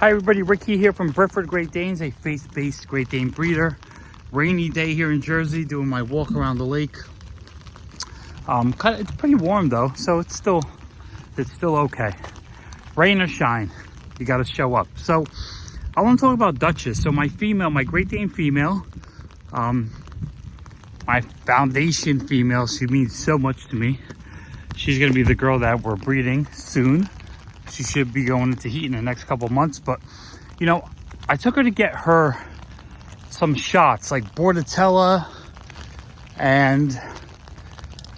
Hi everybody, Ricky here from Brifford Great Danes, a faith-based Great Dane breeder. Rainy day here in Jersey, doing my walk around the lake. It's pretty warm though, so it's still okay. Rain or shine, you got to show up. So I want to talk about Dutchess. So my Great Dane female, my foundation female, she means so much to me. She's gonna be the girl that we're breeding soon. She should be going into heat in the next couple months, but you know, I took her to get her some shots like Bordetella and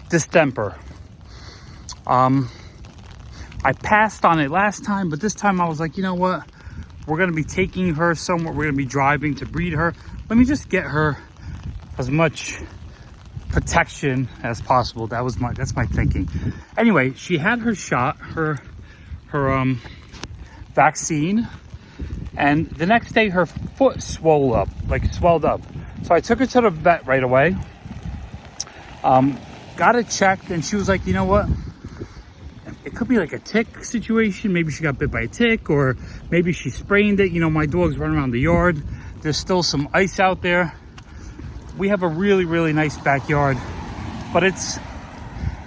distemper. I passed on it last time, but this time I was like, you know what? We're gonna be taking her somewhere. We're gonna be driving to breed her. Let me just get her as much protection as possible. That's my thinking. Anyway, she had her shot, her vaccine, and the next day her foot swelled up. So I took her to the vet right away. Got it checked, and she was like, you know what? It could be like a tick situation. Maybe she got bit by a tick, or maybe she sprained it. You know, my dogs run around the yard. There's still some ice out there. We have a really, really nice backyard, but it's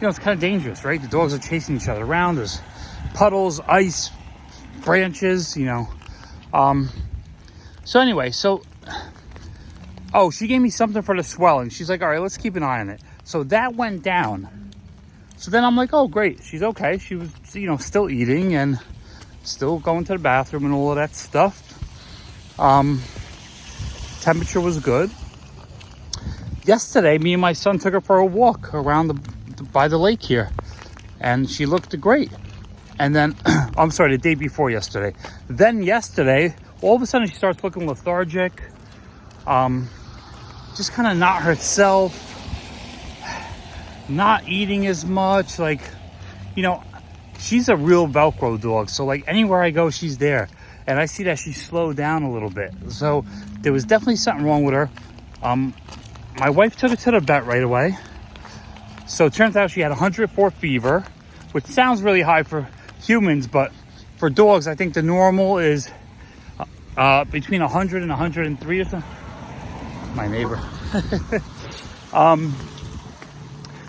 kind of dangerous, right? The dogs are chasing each other around. There's puddles, ice, branches, So anyway, she gave me something for the swelling. She's like, all right, let's keep an eye on it. So that went down. So then I'm like, oh, great. She's okay. She was, still eating and still going to the bathroom and all of that stuff. Temperature was good. Yesterday, me and my son took her for a walk around by the lake here, and she looked great. And then, I'm sorry, the day before yesterday. Then yesterday, all of a sudden she starts looking lethargic, just kind of not herself, not eating as much. She's a real Velcro dog. So anywhere I go, she's there. And I see that she slowed down a little bit. So there was definitely something wrong with her. My wife took her to the vet right away. So it turns out she had 104 fever, which sounds really high for humans, but for dogs, I think the normal is between 100 and 103 or something. My neighbor.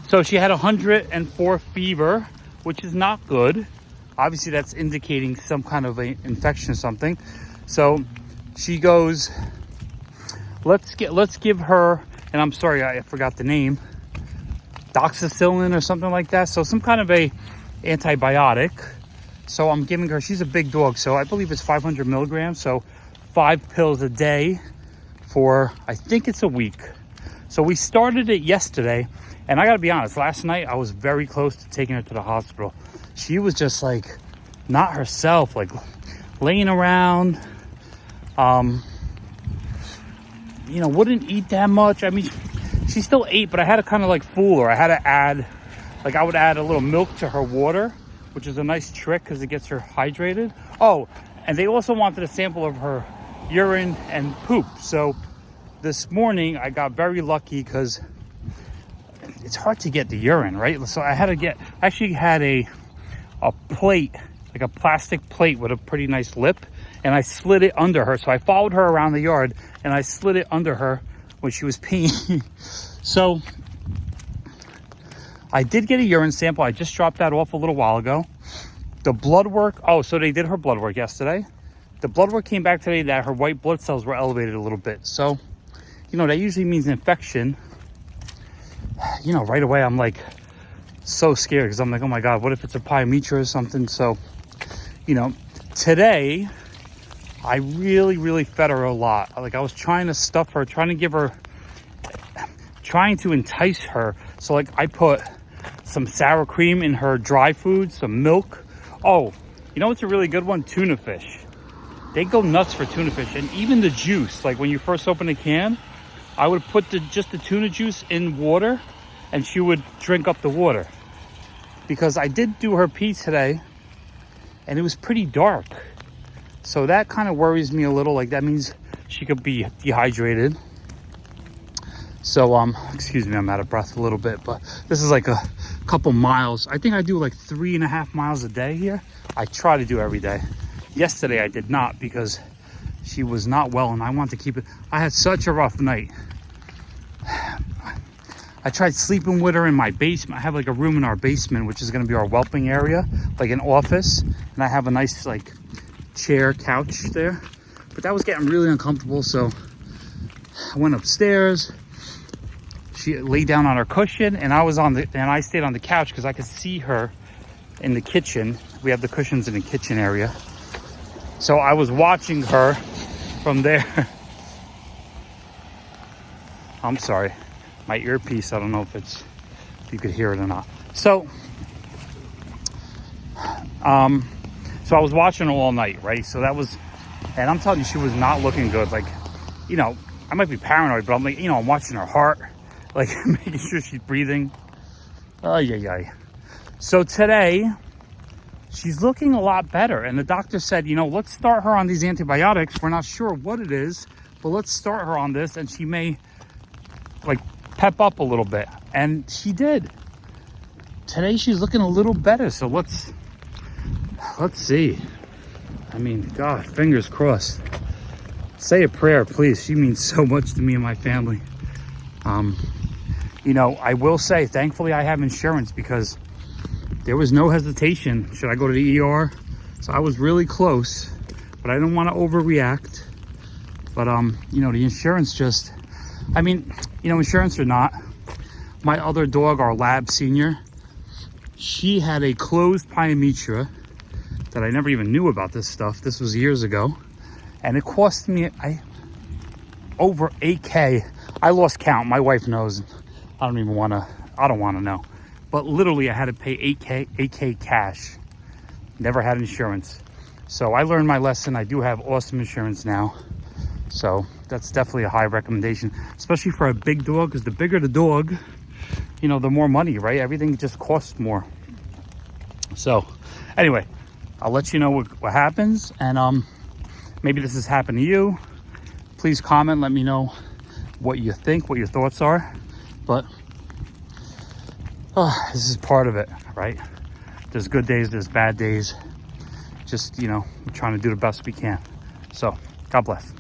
So she had 104 fever, which is not good. Obviously, that's indicating some kind of an infection or something. So she goes, let's give her, and I'm sorry, I forgot the name, doxycycline or something like that. So some kind of a antibiotic. So I'm giving her, she's a big dog, so I believe it's 500 milligrams. So 5 pills a day for, I think it's a week. So we started it yesterday, and I gotta be honest, last night I was very close to taking her to the hospital. She was just not herself, laying around, wouldn't eat that much. I mean, she still ate, but I had to kind of fool her. I had to add, I would add a little milk to her water, which is a nice trick because it gets her hydrated. Oh, and they also wanted a sample of her urine and poop. So this morning I got very lucky because it's hard to get the urine, right? So I actually had a plate, a plastic plate with a pretty nice lip, and I slid it under her. So I followed her around the yard and I slid it under her when she was peeing. So I did get a urine sample. I just dropped that off a little while ago. The blood work, so they did her blood work yesterday. The blood work came back today that her white blood cells were elevated a little bit. So, that usually means infection. Right away I'm so scared because I'm like, oh my God, what if it's a pyometra or something? So, today I really, really fed her a lot. I was trying to stuff her, trying to entice her. So I put some sour cream in her dry food, some milk. Oh, what's a really good one? Tuna fish. They go nuts for tuna fish. And even the juice, when you first open a can, I would put just the tuna juice in water, and she would drink up the water. Because I did do her pee today, and it was pretty dark. So that kind of worries me a little. That means she could be dehydrated. So, excuse me, I'm out of breath a little bit, but this is a couple miles. I think I do 3.5 miles a day here. I try to do every day. Yesterday I did not because she was not well and I want to keep it. I had such a rough night. I tried sleeping with her in my basement. I have like a room in our basement, which is going to be our whelping area, like an office. And I have a nice like chair, couch there. But that was getting really uncomfortable. So I went upstairs. She laid down on her cushion and I stayed on the couch because I could see her in the kitchen. We have the cushions in the kitchen area. So I was watching her from there. I'm sorry. My earpiece, I don't know if you could hear it or not. So I was watching her all night, right? So that was, and I'm telling you, she was not looking good. Like, you know, I might be paranoid, but I'm like, you know, I'm watching her heart, like making sure she's breathing. Oh, yeah. So today, she's looking a lot better. And the doctor said, you know, let's start her on these antibiotics. We're not sure what it is, but let's start her on this and she may like pep up a little bit. And she did. Today she's looking a little better. So let's see. I mean, God, fingers crossed. Say a prayer, please. She means so much to me and my family. You know, I will say, thankfully I have insurance because there was no hesitation. Should I go to the ER? So I was really close, but I didn't want to overreact. But, you know, the insurance just, I mean, you know, insurance or not, my other dog, our lab senior, she had a closed pyometra that I never even knew about this stuff. This was years ago. And it cost me over $8K. I lost count. My wife knows. I don't want to know. But literally I had to pay $8K cash. Never had insurance. So I learned my lesson. I do have awesome insurance now. So that's definitely a high recommendation, especially for a big dog, because the bigger the dog, you know, the more money, right? Everything just costs more. So anyway, I'll let you know what happens. And maybe this has happened to you. Please comment, let me know what you think, what your thoughts are. But this is part of it, right? There's good days, there's bad days. Just, you know, we're trying to do the best we can. So God bless.